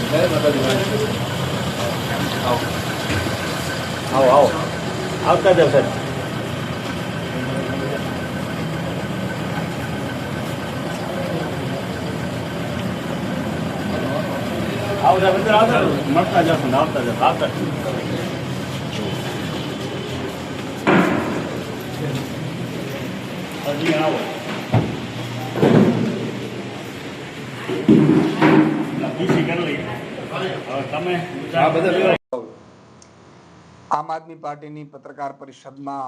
આવતા જાવ સાહેબ. આવતા અંદર આવતા મળતા જશો ને આવતા જશો આવતા. હજી આવો પીસી કરી લઈએ. હવે તમે આમ આદમી પાર્ટીની પત્રકાર પરિષદમાં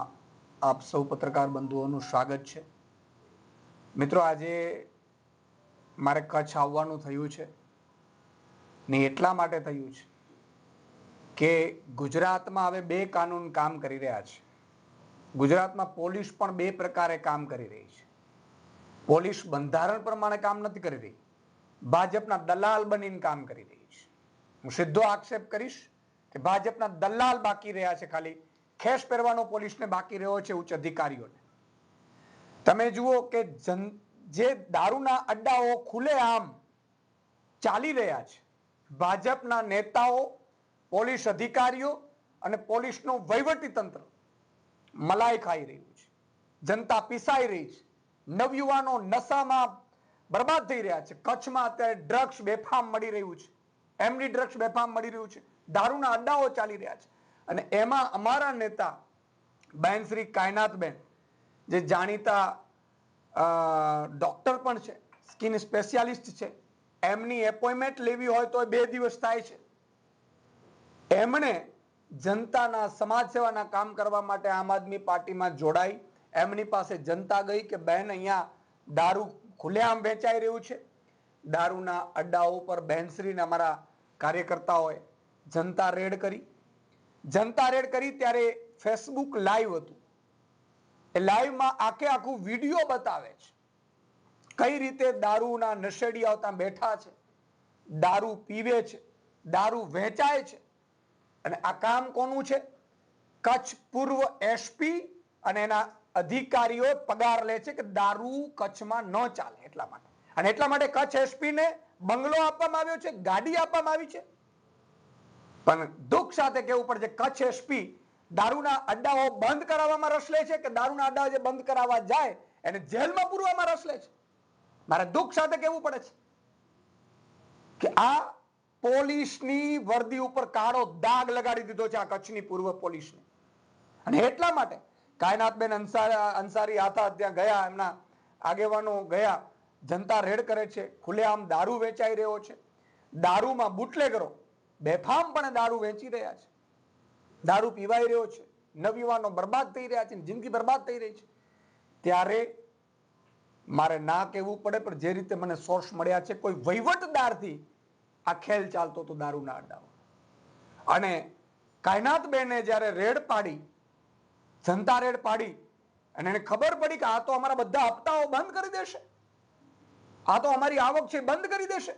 આપ સૌ પત્રકાર બંધુઓનું સ્વાગત છે. મિત્રો, આજે મારે કચ્છ આવવાનું થયું છે ને એટલા માટે થયું છે કે ગુજરાતમાં હવે બે કાનૂન કામ કરી રહ્યા છે. ગુજરાતમાં પોલીસ પણ બે પ્રકારે કામ કરી રહી છે. પોલીસ બંધારણ પ્રમાણે કામ નથી કરી રહી, ભાજપના દલાલ બનીને કામ કરી રહી છે. હું સીધો આક્ષેપ કરીશ કે ભાજપના દલાલ બાકી રહ્યા છે, ખાલી ખેસ પહેરવાનો પોલીસને બાકી રહ્યો છે, ઉચ્ચ અધિકારીઓને. તમે જુઓ કે જે દારૂના અડ્ડાઓ ખુલ્લેઆમ ચાલી રહ્યા છે, ભાજપના નેતાઓ, પોલીસ અધિકારીઓ અને પોલીસનું વહીવટી તંત્ર મલાઈ ખાઈ રહ્યું છે. જનતા પીસાઈ રહી છે. નવયુવાનો નશામાં બરબાદ થઈ રહ્યા છે. કચ્છમાં અત્યારે ડ્રગ્સ બેફામ મળી રહ્યું છે, એમડી ડ્રગ્સ બેફામ મળી રહ્યું છે, દારૂના અડ્ડાઓ ચાલી રહ્યા છે. અને એમાં અમારા નેતા બહેન શ્રી કાયનાતબેન, જે જાણીતા ડોક્ટર પણ છે, સ્કિન સ્પેશિયાલિસ્ટ છે, એમની એપોઇન્ટમેન્ટ લેવી હોય તો 2 દિવસ થાય છે. એમણે જનતાના સમાજ સેવાના કામ કરવા માટે આમ આદમી પાર્ટીમાં જોડાઈ. એમની પાસે જનતા ગઈ કે બહેન, અહીંયા દારૂ ખુલ્લેઆમ વેચાઈ રહ્યું છે. દારૂના અડ્ડાઓ પર બહેનશ્રીને અમારા કાર્યકર્તાઓએ જનતા રેડ કરી. જનતા રેડ કરી ત્યારે ફેસબુક લાઈવ હતું. એ લાઈવમાં આખું વિડીયો બતાવે છે કઈ રીતે દારૂના નશેડીઓ ત્યાં બેઠા છે, દારૂ પીવે છે, દારૂ વહેંચાય છે. અને આ કામ કોનું છે? કચ્છ પૂર્વ એસપી અને એના અધિકારીઓ પગાર લે છે કે દારૂ કચ્છમાં ન ચાલે એટલા માટે. અને એટલા માટે કચ્છ એસપી ને બંગલો આપવામાં આવ્યો છે, ગાડી આપવામાં આવી છે. પણ દુઃખ સાથે કહેવું પડે છે, કચ્છ એસપી દારૂના અડ્ડાઓ બંધ કરાવવામાં રસ લે છે કે દારૂના અડ્ડાઓ જે બંધ કરાવવા જાય એને જેલમાં પૂરવામાં રસ લે છે. મારે દુઃખ સાથે કહેવું પડે છે કે આ પોલીસની વર્દી ઉપર કાળો દાગ લગાડી દીધો છે આ કચ્છની પૂર્વ પોલીસને. અને એટલા માટે કાયનાતબેન અંસારી હતા, ત્યાં ગયા, એમના આગેવાનો ગયા, જનતા રેડ કરે છે. ખુલ્લેઆમ દારૂ વેચાઈ રહ્યો છે. દારૂમાં બુટલેગરો બેફામપણે દારૂ વેચી રહ્યા છે. દારૂ પીવાઈ રહ્યો છે. નવયુવાનો બરબાદ થઈ રહ્યા છે, જિંદગી બરબાદ થઈ રહી છે. ત્યારે મારે ના કહેવું પડે, પણ જે રીતે મને સોર્સ મળ્યા છે, કોઈ વહીવટદારથી આ ખેલ ચાલતો હતો દારૂના અડ્ડાઓ. અને કાયનાતબેને જ્યારે રેડ પાડી, જનતા રેડ પાડી, અને એને ખબર પડી કે આ તો અમારા બધા હપ્તાઓ બંધ કરી દેશે, આ તો અમારી આવક છે બંધ કરી દેશે.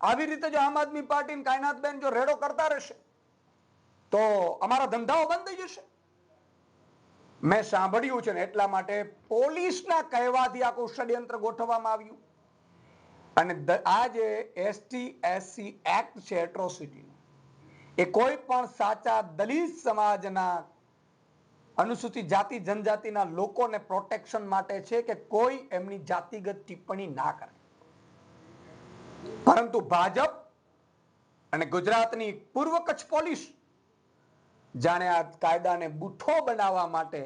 આવી રીતે જો આમ આદમી પાર્ટી કાયનાતબેન જો રેડો કરતા રહેશે તો અમારા ધંધાઓ બંધ થઈ જશે. મેં સાંભળ્યું છે ને એટલા માટે પોલીસના કહેવાથી આખું ષડયંત્ર ગોઠવવામાં આવ્યું. અને આ જે ST/SC એક્ટ છે એટ્રોસિટીનો, એ કોઈ પણ સાચા દલિત સમાજના અનુસૂચિત જાતિ જનજાતિના લોકોને પ્રોટેક્શન માટે છે કે કોઈ એમની જાતિગત ટિપ્પણી ના કરે. પરંતુ ભાજપ અને ગુજરાતની પૂર્વ કચ્છ પોલીસ જાણે આ કાયદાને બુઠ્ઠો બનાવવા માટે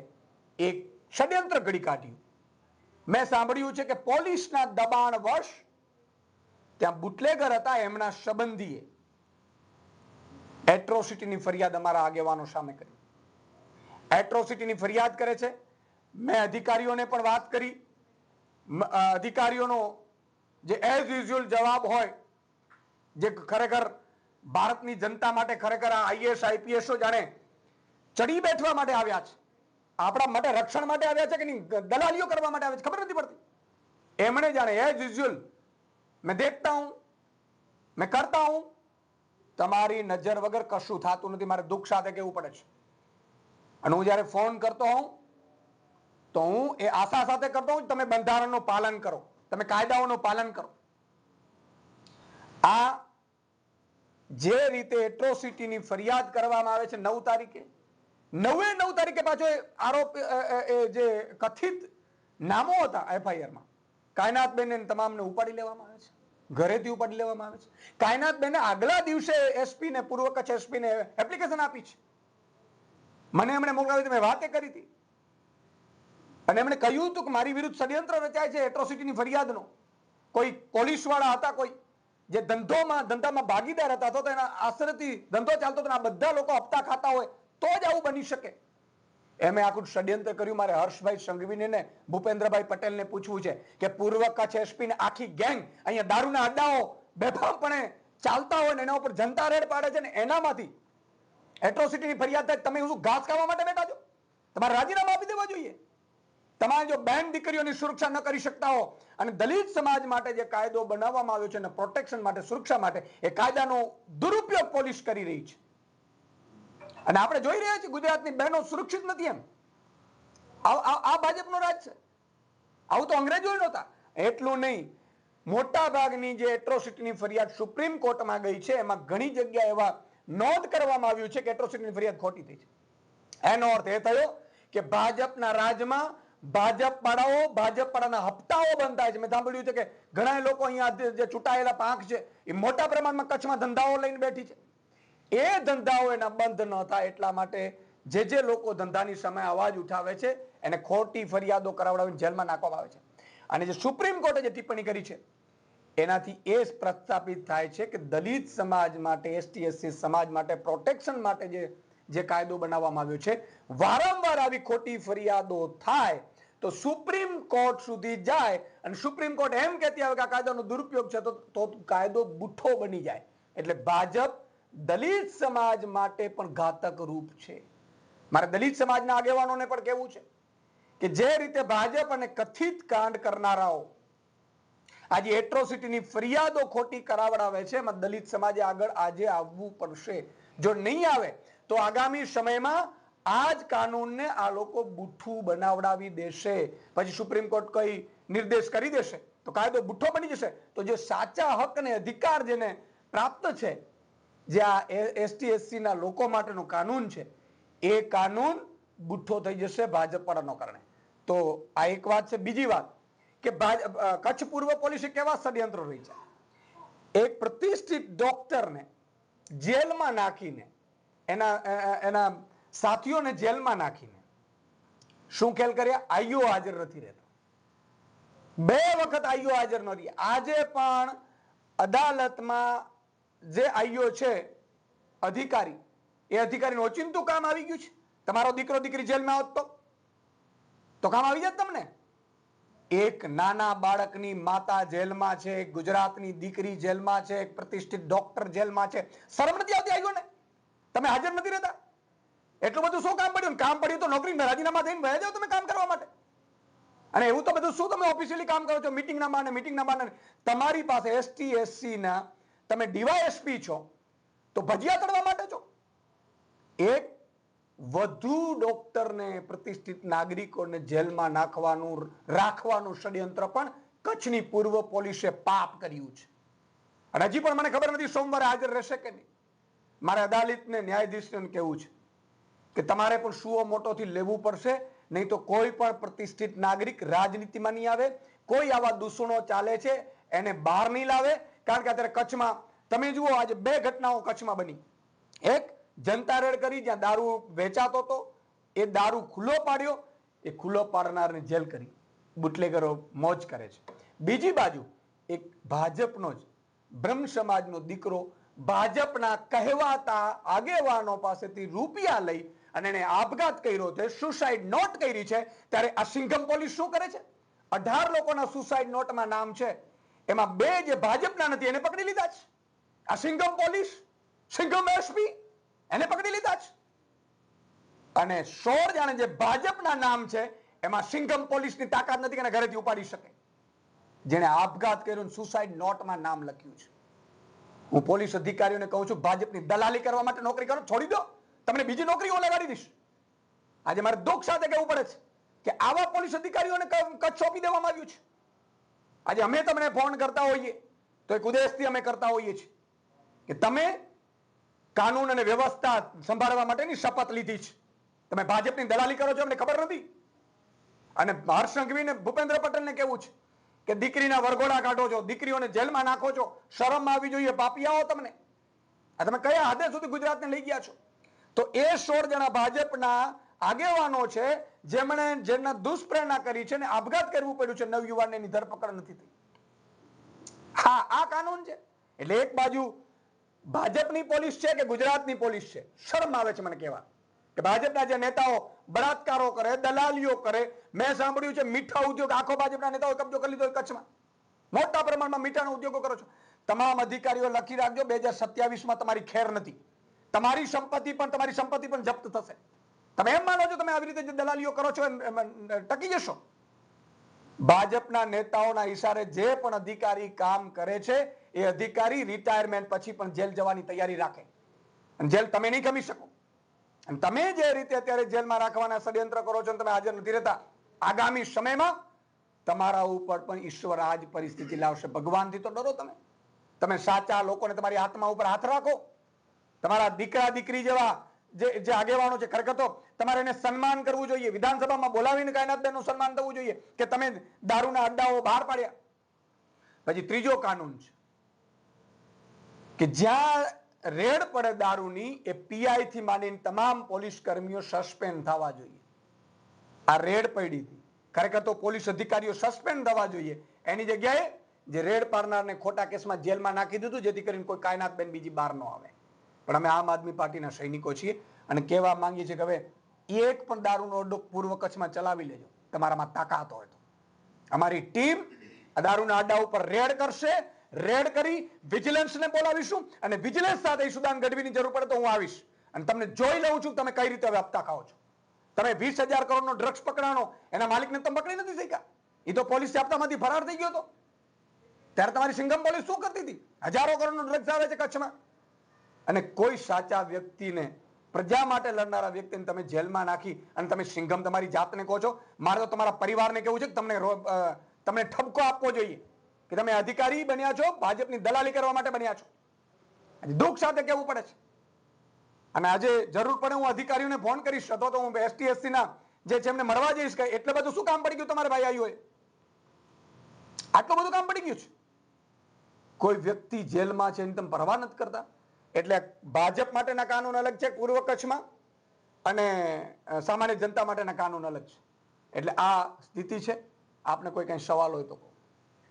એક ષડયંત્ર ઘડી કાઢ્યું. મેં સાંભળ્યું છે કે પોલીસના દબાણ વશ ત્યાં બુટલેગર હતા, એમના સંબંધીએ એટ્રોસિટીની ફરિયાદ અમારા આગેવાનો સામે કરી. એટ્રોસિટીની ફરિયાદ કરે છે. મેં અધિકારીઓને પણ વાત કરી. અધિકારીઓનો જે એઝ યુઝ્યુઅલ જવાબ હોય, જે ખરેખર ભારતની જનતા માટે ખરેખર આ IAS IPSઓ જાણે ચડી બેઠવા માટે આવ્યા છે, આપણા માટે રક્ષણ માટે આવ્યા છે કે નહીં, દલાલીઓ કરવા માટે આવ્યા છે, ખબર નથી પડતી. એમણે જાણે એઝ યુઝ્યુઅલ मैं देखता हूं, मैं करता हूं, તમારી નજર વગર કશું થતું નથી. મારે દુઃખ સાથે કહેવું પડે છે. અને હું જ્યારે ફોન કરતો હોઉં તો હું એ આશા સાથે કરતો હોઉં તમે બંધારણનું પાલન કરો, તમે કાયદાઓનું પાલન કરો. આ જે રીતે એટ્રોસિટીની ફરિયાદ કરવામાં આવે છે 9 તારીખે, 9 તારીખે પાછો આરોપ જે કથિત નામો હતા એફઆઈઆરમાં, કાયનાતબેન તમામને ઉપાડી લેવામાં આવે છે, ઘરેથી ઉપાડી લેવામાં આવે છે. કાયનાતબેને આગલા દિવસે એસપી ને, પૂર્વ કચ્છ એસપી ને એપ્લિકેશન આપી છે. મને એમણે મોકલાવી હતી, મેં વાતે કરી હતી અને એમણે કહ્યું હતું કે મારી વિરુદ્ધ ષડયંત્ર રચાય છે એટ્રોસિટીની ફરિયાદનો. કોઈ પોલીસ વાળા હતા, કોઈ જે ધંધામાં ભાગીદાર હતા, તો એના આશ્રયથી ધંધો ચાલતો હતો, આ બધા લોકો હપ્તા ખાતા હોય તો જ આવું બની શકે. એમે આખું ષડયંત્ર કર્યું. મારે હર્ષભાઈ સંઘવીને ને ભૂપેન્દ્રભાઈ પટેલને પૂછવું છે કે પૂર્વ કચ્છ એસપી ને આખી ગેંગ અહીંયા દારૂના અડ્ડાઓ બેફામપણે ચાલતા હોય ને એના ઉપર જનતા રેડ પાડે છે ને એનામાંથી એટ્રોસિટીની ફરિયાદ થાય, તમે શું ઘાસ ખાવા માટે બેઠા છો? તમારે રાજીનામા આપી દેવા જોઈએ. તમારે જો બેન દીકરીઓની સુરક્ષા ન કરી શકતા હો અને દલિત સમાજ માટે જે કાયદો બનાવવામાં આવ્યો છે ને પ્રોટેક્શન માટે, સુરક્ષા માટે, એ કાયદાનો દુરુપયોગ પોલીસ કરી રહી છે. અને આપણે જોઈ રહ્યા છીએ ગુજરાતની બહેનો સુરક્ષિત નથી. એમ આ ભાજપનો રાજ છે. આવું તો અંગ્રેજો નહોતા. એટલું નહીં, મોટા ભાગની જે એટ્રોસિટીની ફરિયાદ સુપ્રીમ કોર્ટમાં ગઈ છે એમાં ઘણી જગ્યાએ એવા નોંધ કરવામાં આવ્યું છે કે એટ્રોસિટીની ફરિયાદ ખોટી થઈ છે. એનો અર્થ એ થયો કે ભાજપના રાજમાં ભાજપ વાળાના હપ્તાઓ બંધ થાય છે. મેં સાંભળ્યું છે કે ઘણા લોકો અહીંયા જે ચૂંટાયેલા પાંખ છે એ મોટા પ્રમાણમાં કચ્છમાં ધંધાઓ લઈને બેઠી છે. એ ધંધાઓ એના બંધ ન થાય એટલા માટે જે લોકો ધંધાની સામે અવાજ ઉઠાવે છે એને ખોટી ફરિયાદો કરાવડાવીને જેલમાં નાખવામાં આવે છે. અને જે સુપ્રીમ કોર્ટે જે ટિપ્પણી કરી છે એનાથી એ પ્રસ્થાપિત થાય છે કે દલિત સમાજ માટે, એસટી એસસી સમાજ માટે પ્રોટેક્શન માટે જે કાયદો બનાવવામાં આવ્યો છે, વારંવાર આવી ખોટી ફરિયાદો થાય તો સુપ્રીમ કોર્ટ સુધી જાય અને સુપ્રીમ કોર્ટ એમ કહેતી આવે કે આ કાયદાનો દુરુપયોગ છે તો કાયદો બુઠ્ઠો બની જાય. એટલે ભાજપ દલિત સમાજ માટે પણ ઘાતક રૂપ છે. મારે દલિત સમાજના આગેવાનોને પણ કહેવું છે કે જે રીતે ભાજપ અને કથિત કાંડ કરનારાઓ આજે એટ્રોસિટીની ફરિયાદો ખોટી કરાવડાવે છે, એમાં દલિત સમાજે આગળ આજે આવવું પડશે. જો નહીં આવે તો આગામી સમયમાં આ જ કાનૂનને આ લોકો બુઠ્ઠું બનાવડાવી દેશે. પછી સુપ્રીમ કોર્ટ કઈ નિર્દેશ કરી દેશે તો કાયદો બુઠ્ઠો બની જશે. તો જે સાચા હક અને અધિકાર જેને પ્રાપ્ત છે, જે આ એસટી એસસી ના લોકો માટેનો કાનૂન છે, એ કાનૂન બુઠ્ઠો થઈ જશે ભાજપ વાળાનો કારણે. તો આ એક વાત છે. બીજી વાત કે કચ્છ પૂર્વ પોલીસે કેવા ષડયંત્રો રહી છે. એક પ્રતિષ્ઠિત ડોક્ટરને જેલમાં નાખીને, એના સાથીઓને જેલમાં નાખીને શું ખેલ કર્યા? આઈઓ હાજર નથી રહેતો. 2 વખત આઈઓ હાજર ન રહી. આજે પણ અદાલતમાં જે આઈઓ છે અધિકારી, એ અધિકારીનું ઓચિંતું કામ આવી ગયું છે. તમારો દીકરો દીકરી જેલમાં હોત તો કામ આવી જાય તમને. એક નાના બાળકની માતા જેલમાં છે, ગુજરાતની દીકરી જેલમાં છે, એક પ્રતિષ્ઠિત ડોક્ટર જેલમાં છે. શરમ નથી આવતી આઈઓને? તમે હાજર નથી રહેતા? એટલું બધું શું કામ પડ્યું? કામ પડ્યું તો નોકરી રાજીનામા થઈને વહી જાઓ તમે કામ કરવા માટે. અને એવું તો બધું શું તમે ઓફિશિયલી કામ કરો છો? મીટિંગના બહાને તમારી પાસે એસટી એસસી ના તમે ડીવાયએસપી છો તો ભજીયા તળવા માટે છો. એક વધુ ડોક્ટરને, પ્રતિષ્ઠિત નાગરિકોને જેલમાં રાખવાનું ષડયંત્ર પણ કચ્છની પૂર્વ પોલીસે પાપ કર્યું છે. અને હજી પણ મને ખબર નથી સોમવારે હાજર રહેશે કે નહીં. મારે અદાલતને, ન્યાયાધીશને કહેવું છે કે તમારે પણ સુઓ મોટોથી લેવું પડશે, નહીં તો કોઈ પણ પ્રતિષ્ઠિત નાગરિક રાજનીતિમાં નહીં આવે. કોઈ આવા દૂષણો ચાલે છે એને બહાર નહીં લાવે. કારણ કે અત્યારે કચ્છમાં તમે જુઓ, આજે 2 ઘટનાઓ કચ્છમાં બની. એક જનતા રેડ કરી જ્યાં દારૂ વેચાતો હતો, એ દારૂ ખુલ્લો પાડ્યો, એ ખુલ્લો પાડનારને જેલ કરી. બુટલેગરો મોજ કરે છે. બીજી બાજુ એક ભાજપનો જ બ્રહ્મ સમાજનો દીકરો ભાજપના કહેવાતા આગેવાનો પાસેથી રૂપિયા લઈ અને એને આપઘાત કર્યો છે, સુસાઇડ નોટ કરી છે. ત્યારે આ સિંઘમ પોલીસ શું કરે છે? 18 લોકોના સુસાઇડ નોટમાં નામ છે, એમાં 2 જે ભાજપના નથી એને પકડી લીધા છે. આ સિંઘમ પોલીસ, સિંઘમ એસપી, એને પકડી લીધા છે. અને 16 જાણે જે ભાજપના નામ છે એમાં સિંઘમ પોલીસની તાકાત નથી કે ઘરેથી ઉપાડી શકે. જેને આપઘાત કર્યો, સુસાઇડ નોટમાં નામ લખ્યું છે. હું પોલીસ અધિકારીઓને કહું છું, ભાજપની દલાલી કરવા માટે નોકરી કરો, છોડી દો. તમને બીજી નોકરીઓ લગાડી દઈશ. આજે મારે દુઃખ સાથે કહેવું પડે છે કે આવા પોલીસ અધિકારીઓને કચ્છ સોંપી દેવામાં આવ્યું છે. આજે અમે તમને ફોન કરતા હોઈએ તો એક ઉદ્દેશથી અમે કરતા હોઈએ છીએ કે તમે કાનૂન અને વ્યવસ્થા સંભાળવા માટેની શપથ લીધી છે. તમે ભાજપની દલાલી કરો છો, અમને ખબર નથી. અને હર્ષ સંઘવી ને ભૂપેન્દ્ર પટેલને કેવું છે કે દીકરીના વરઘોડા કાઢો છો, દીકરીઓને જેલમાં નાખો છો, શરમ આવી જોઈએ, પાપિયાઓ તમને. આ તમે કયા હદે સુધી ગુજરાતને લઈ ગયા છો? તો એ 16 જણા ભાજપના આગેવાનો છે જેમના દુષ્પ્રેરણા કરી છે અને આપઘાત કરવું પડ્યું છે. નવયુવાનની ધરપકડ નથી થઈ. હા, આ કાનૂન છે. એટલે એક બાજુ ભાજપની પોલીસ છે કે ગુજરાતની પોલીસ છે? શરમ આવે છે મને કહેવા કે ભાજપના જે નેતાઓ બળાત્કારો કરે, દલાલીઓ કરે. મેં સાંભળ્યું છે મીઠા ઉદ્યોગ આખો ભાજપના નેતાઓ કબજો કરી લીધો કચ્છમાં. મોટા પ્રમાણમાં મીઠાના ઉદ્યોગો કરો છો. તમામ અધિકારીઓ લખી રાખજો, 2027માં તમારી ખેર નથી. તમારી સંપત્તિ પણ જપ્ત થશે. તમે એમ માનો છો તમે આવી રીતે જે દલાલીઓ કરો છો એમ ટકી જશો? ભાજપના નેતાઓના ઈશારે જે પણ અધિકારી કામ કરે છે એ અધિકારી રિટાયરમેન્ટ પછી પણ જેલ જવાની તૈયારી રાખે. અને જેલ તમે નહીં ખમી શકો. અને તમે જે રીતે અત્યારે જેલમાં રાખવાના ષડયંત્ર કરો છો, તમે હાજર નથી રહેતા, આગામી સમયમાં તમારા ઉપર પણ ઈશ્વર આ જ પરિસ્થિતિ લાવશે. ભગવાનથી તો ડરો તમે. તમે સાચા લોકોને તમારી આત્મા ઉપર હાથ રાખો. તમારા દીકરા દીકરી જેવા જે આગેવાનો છે, ખરેખર તો તમારે એને સન્માન કરવું જોઈએ. વિધાનસભામાં બોલાવીને કાયનાતબેનનું સન્માન થવું જોઈએ કે તમે દારૂના અડ્ડાઓ બહાર પાડ્યા. પછી ત્રીજો કાનૂન છે કે જ્યાં રેડ પડે દારૂની, એ પીઆઈ થી માંડીને તમામ પોલીસ કર્મીઓ સસ્પેન્ડ થવા જોઈએ. આ રેડ પડી હતી, ખરેખર તો પોલીસ અધિકારીઓ સસ્પેન્ડ થવા જોઈએ. એની જગ્યાએ જે રેડ પાડનારને ખોટા કેસમાં જેલમાં નાખી દીધું, જેથી કરીને કોઈ કાયનાતબેન બીજી બહાર ન આવે. પણ અમે આમ આદમી પાર્ટીના સૈનિકો છીએ અને કહેવા માંગીએ છીએ કે હવે એક પણ દારૂનો અડ્ડો પૂર્વ કચ્છમાં ચલાવી લેજો, તમારામાં તાકાત હોય તો. અમારી ટીમ આ દારૂના અડ્ડા ઉપર રેડ કરશે. રેડ કરી વિજિલન્સને બોલાવીશું અને વિજિલન્સ સાથે સુદાન ગઢવીની જરૂર પડે તો હું આવીશ અને તમને જોઈ લઉં છું તમે કઈ રીતે હવે હપ્તા ખાઓ છો. તમે 20,000 કરોડનો ડ્રગ્સ પકડાણો, એના માલિકને તમે પકડી નથી શક્યા. એ તો પોલીસ હપ્તામાંથી ફરાર થઈ ગયો હતો. ત્યારે તમારી સિંઘમ પોલીસ શું કરતી હતી? હજારો કરોડનો ડ્રગ્સ આવે છે કચ્છમાં. અને કોઈ સાચા વ્યક્તિને, પ્રજા માટે લડનારા વ્યક્તિને તમે જેલમાં નાખી અને તમે સિંઘમ તમારી જાતને કહો છો. મારે તો તમારા પરિવારને કેવું છે કે તમને ઠપકો આપવો જોઈએ કે તમે અધિકારી બન્યા છો, ભાજપની દલાલી કરવા માટે બન્યા છો. દુઃખ સાથે કહેવું પડે છે. અને આજે જરૂર પડે હું અધિકારીઓને ફોન કરીશ, અથવા તો હું ST SC ના જે છે એમને મળવા જઈશ કે એટલે બધું શું કામ પડી ગયું તમારે ભાઈ આવ્યું હોય? આટલું બધું કામ પડી ગયું છે? કોઈ વ્યક્તિ જેલમાં છે એની તમે પરવા નથી કરતા. એટલે ભાજપ માટેના કાનૂન અલગ છે પૂર્વ કચ્છમાં, અને સામાન્ય જનતા માટેના કાનૂન અલગ છે. એટલે આ સ્થિતિ છે. આપને કોઈ કઈ સવાલ હોય તો.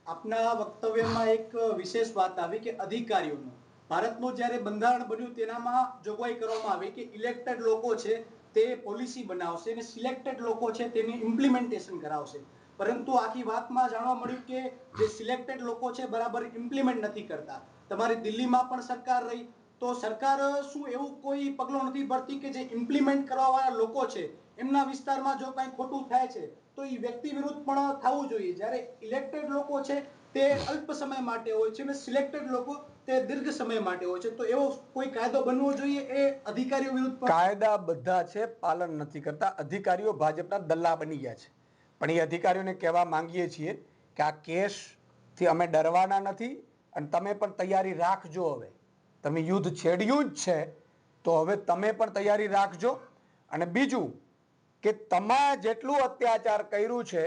આપના વક્તવ્યમાં એક વિશેષ વાત આવી કે અધિકારીઓનો, ભારતનું જ્યારે બંધારણ બન્યું તેનામાં જોગવાઈ કરવામાં આવી કે ઇલેક્ટેડ લોકો છે તે પોલિસી બનાવશે અને સિલેક્ટેડ લોકો છે તેની ઇમ્પ્લિમેન્ટેશન કરાવશે. પરંતુ આખી વાતમાં જાણવા મળ્યું કે જે સિલેક્ટેડ લોકો છે બરાબર ઇમ્પ્લિમેન્ટ નથી કરતા. તમારી દિલ્હીમાં પણ સરકાર રહી, તો સરકાર શું એવું કોઈ પગલું નથી ભરતી કે જે ઇમ્પ્લિમેન્ટ કરવા વાળા લોકો છે એમના વિસ્તારમાં જો કંઈ ખોટું થાય છે તો એ વ્યક્તિ વિરુદ્ધ પણ થવું જોઈએ? જ્યારે ઇલેક્ટેડ લોકો છે તે અલ્પ સમય માટે હોય છે અને સિલેક્ટેડ લોકો તે દીર્ઘ સમય માટે હોય છે, તો એવો કોઈ કાયદો બનવો જોઈએ એ અધિકારીઓ વિરુદ્ધ? કાયદા બધા છે, પાલન નથી કરતા. અધિકારીઓ ભાજપના દલ્લા બની ગયા છે. પણ એ અધિકારીઓને કહેવા માંગીએ છીએ કે આ કેસથી અમે ડરવાના નથી અને તમે પણ તૈયારી રાખજો. હવે તમે યુદ્ધ છેડ્યું જ છે તો હવે તમે પણ તૈયારી રાખજો. અને બીજું કે તમે જેટલું અત્યાચાર કર્યું છે,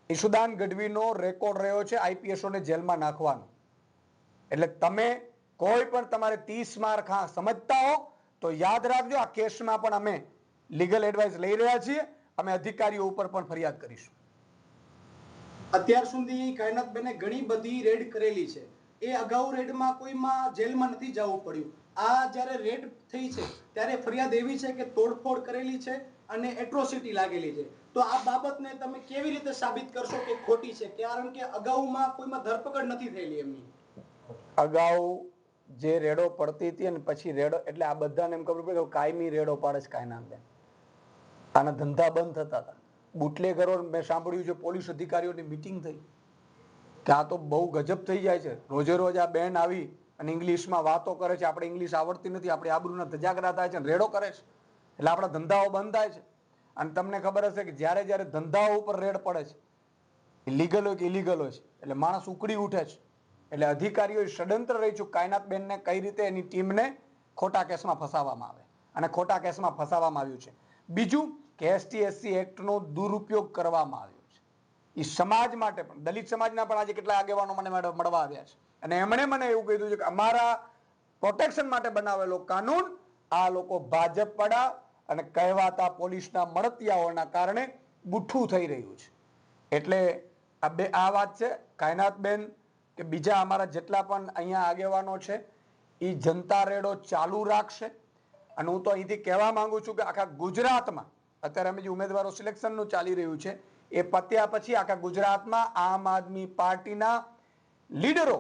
ઈશુદાન ગઢવીનો રેકોર્ડ રહ્યો છે IPSOને જેલમાં નાખવાનો. એટલે તમે કોઈ પણ તમારે 30 માર સમજતા હો તો યાદ રાખજો, આ કેસમાં પણ અમે લીગલ એડવાઇસ લઈ રહ્યા છીએ. અમે અધિકારીઓ ઉપર પણ ફરિયાદ કરીશું. અત્યાર સુધી કાયનાતબેને ઘણી બધી રેડ કરેલી છે. એ અગાઉ રેડમાં કોઈમાં જેલમાં નથી જવું પડ્યું. આ જ્યારે રેડ થઈ છે ત્યારે ફરિયાદ એવી છે કે તોડફોડ કરેલી છે અને એટ્રોસિટી લાગેલી છે. તો આ બાબતને તમે કેવી રીતે સાબિત કરશો કે ખોટી છે? કારણ કે અગાઉમાં કોઈમાં ધરપકડ નથી થયેલી એમની. અગાઉ જે રેડો પડતી હતી અને પછી રેડો, એટલે આ બધાને એમ ખબર પડે કે કાયમી રેડો પાડે છે કાયનાતબેન. આના ધંધા બંધ થતા હતા. બુટલેગરો, મેં સાંભળ્યું છે પોલીસ અધિકારીઓની મીટિંગ થઈ કે આ તો બહુ ગજબ થઈ જાય છે. રોજે રોજ આ બેન આવી અને ઇંગ્લિશમાં વાતો કરે છે. આપણે ઇંગ્લિશ આવડતી નથી, આપણે આબરૂના ધજાગરા થાય છે અને રેડો કરે છે. એટલે આપણા ધંધાઓ બંધ થાય છે. અને તમને ખબર હશે કે જ્યારે જ્યારે ધંધાઓ ઉપર રેડ પડે છે, લીગલ હોય કે ઇલીગલ હોય છે, એટલે માણસ ઉકળી ઉઠે છે. એટલે અધિકારીઓએ ષડયંત્ર રહી છું કાયનાતબેનને કઈ રીતે એની ટીમને ખોટા કેસમાં ફસાવવામાં આવે અને ખોટા કેસમાં ફસાવવામાં આવ્યું છે. બીજું કે એસટી એસસી એક્ટનો દુરુપયોગ કરવામાં આવ્યો છે. એ સમાજ માટે પણ, દલિત સમાજના પણ આજે કેટલા આગેવાનો મને મળવા આવ્યા છે અને એમણે મને એવું કીધું છે કે અમારા પ્રોટેક્શન માટે બનાવેલો કાનૂન આ લોકો ભાજપ વાળા અને કહેવાતા પોલીસના મળતિયાઓના કારણે બુઠ્ઠું થઈ રહ્યું છે. એટલે આ વાત છે. કાયનાતબેન કે બીજા અમારા જેટલા પણ અહીંયા આગેવાનો છે એ જનતા રેડો ચાલુ રાખશે અને હું તો અહીંથી કહેવા માંગુ છું કે આખા ગુજરાતમાં અત્યારે અમે જે ઉમેદવારો સિલેક્શનનું ચાલી રહ્યું છે એ પત્યા પછી આખા ગુજરાતમાં આમ આદમી પાર્ટીના લીડરો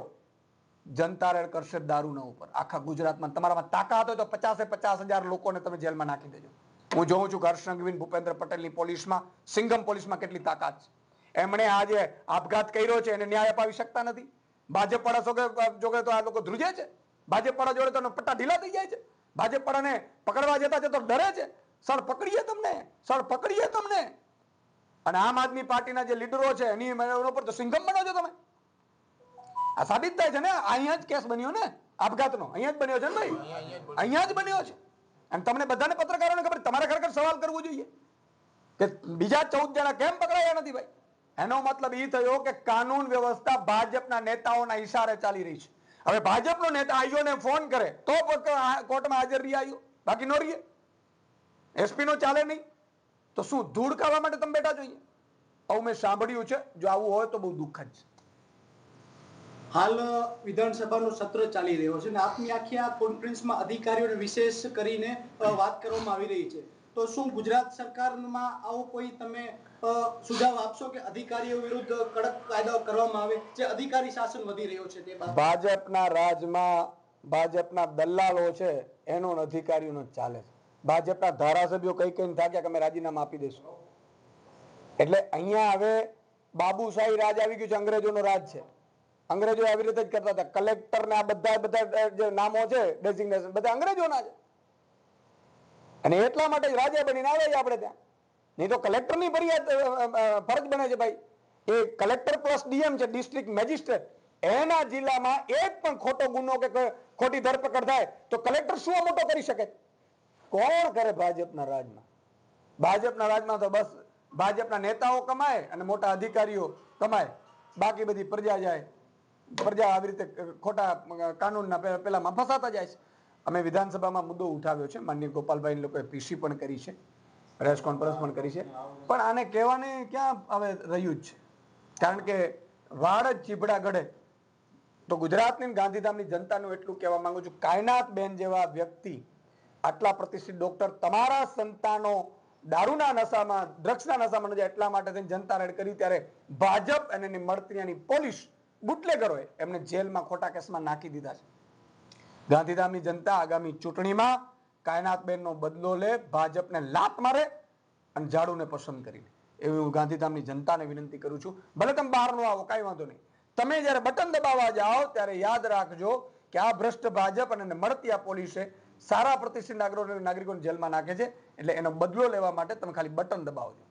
જનતા રેડ કરશે દારૂના ઉપર. આખા ગુજરાતમાં તમારામાં તાકાત હોય તો 50,000 લોકોને તમે જેલમાં નાખી દેજો. હું જોઉં છું કે હર્ષ સંઘવી, ભૂપેન્દ્ર પટેલની પોલીસમાં, સિંઘમ પોલીસમાં કેટલી તાકાત છે. એમણે આજે આપઘાત કર્યો છે એને ન્યાય અપાવી શકતા નથી. ભાજપ વાળા જોડે તો આ લોકો ધ્રુજે છે. ભાજપ વાળા જોડે તો પટ્ટા ઢીલા થઈ જાય છે. ભાજપ વાળાને પકડવા જતા છે તો ડરે છે. સર પકડીએ તમને. અને આમ આદમી પાર્ટીના જે લીડરો છે એની ઉપર તો સિંઘમ બનો છો તમે. આ સાબિત થાય છે ને. અહીંયા જ કેસ બન્યો ને આપઘાતનો, અહીંયા જ બન્યો છે ને ભાઈ, અહીંયા જ બન્યો છે. અને તમને બધાને પત્રકારોને ખબર, તમારે ખરેખર સવાલ કરવો જોઈએ કે બીજા 14 જણા કેમ પકડાયા નથી ભાઈ. એનો મતલબ એ થયો કે કાનૂન વ્યવસ્થા ભાજપના નેતાઓના ઈશારે ચાલી રહી છે. હવે ભાજપનો નેતા આઈઓને ફોન કરે તો કોર્ટમાં હાજર રહી આવ્યો, બાકી નો રહીએ. એસપી નો ચાલે નહીં તો શું ધૂળ ખાવા માટે તમે બેઠા જોઈએ? આવું મેં સાંભળ્યું છે. જો આવું હોય તો બહુ દુઃખદ છે. હાલ વિધાનસભાનું સત્ર ચાલી રહ્યો છે અને આપની આખી આ કોન્ફરન્સમાં અધિકારીઓને વિશેષ કરીને વાત કરવામાં આવી રહી છે. તો શું ગુજરાત સરકારમાં આવો કોઈ તમે સુઝાવ આપશો કે અધિકારીઓ વિરુદ્ધ કડક કાયદો કરવામાં આવે? જે અધિકારી શાસન વધી રહ્યો છે તે ભાજપના રાજમાં ભાજપના દલાલો છે એનો અધિકારીઓનો ચાલે છે. ભાજપના ધારાસભ્યો કઈ થાક્યા કે અમે રાજીનામા આપી દઈશું. એટલે અહીંયા હવે બાબુશાહી રાજ આવી ગયું છે. અંગ્રેજોનો રાજ છે. અંગ્રેજો આવી રીતે જ કરતા હતા. કલેક્ટર ને આ બધા જે નામો છે ડેઝિગ્નેશન બધા અંગ્રેજોના છે અને એટલા માટે જ રાજા બનીને આવે છે આપણે ત્યાં. નહીં તો કલેક્ટરની ફરજ બને છે ભાઈ. એ કલેક્ટર પ્લસ ડીએમ છે, ડિસ્ટ્રિક્ટ મેજિસ્ટ્રેટ. એના જિલ્લામાં એક પણ ખોટો ગુનો કે ખોટી ધરપકડ થાય તો કલેક્ટર શું મોટો કરી શકે? કોણ કરે ભાજપના રાજમાં? ભાજપના રાજમાં તો બસ ભાજપના નેતાઓ કમાય અને મોટા અધિકારીઓ કમાય, બાકી બધી પ્રજા જાય. પ્રજા આવી રીતે ખોટા કાનૂનના પેલામાં ફસાતા જાય છે. અમે વિધાનસભામાં મુદ્દો ઉઠાવ્યો છે. માનનીય ગોપાલભાઈ લોકોએ પીસી પણ કરી છે, પ્રેસ કોન્ફરન્સ પણ કરી છે, પણ આને કહેવાને ક્યાં હવે રહ્યું જ છે. કારણ કે વાળ જ ચીભડા ગળે. તો ગુજરાતની ગાંધીધામની જનતાનું એટલું કહેવા માંગુ છું, કાયનાતબેન જેવા વ્યક્તિ, આટલા પ્રતિષ્ઠિત ડોક્ટર, તમારા સંતાનો દારૂના નશામાં, ડ્રગ્સના નશામાં એટલા માટે જનતા રેડ કરી ત્યારે ભાજપ અને એની મળતિયાની પોલીસ બુટલેગરોએ એમને જેલમાં ખોટા કેસમાં નાખી દીધા છે. ગાંધીધામની જનતા આગામી ચૂંટણીમાં કાયનાતબેનનો બદલો લે, ભાજપને લાત મારે અને ઝાડુને પસંદ કરીને. એવી હું ગાંધીધામની જનતાને વિનંતી કરું છું. ભલે તમે બહાર નો આવો, કાંઈ વાંધો નહીં. તમે જયારે બટન દબાવવા જાઓ ત્યારે યાદ રાખજો કે આ ભ્રષ્ટ ભાજપ અને મળતિયા પોલીસે સારા પ્રતિષ્ઠિત નાગરિકોને જેલમાં નાખે છે. એટલે એનો બદલો લેવા માટે તમે ખાલી બટન દબાવજો.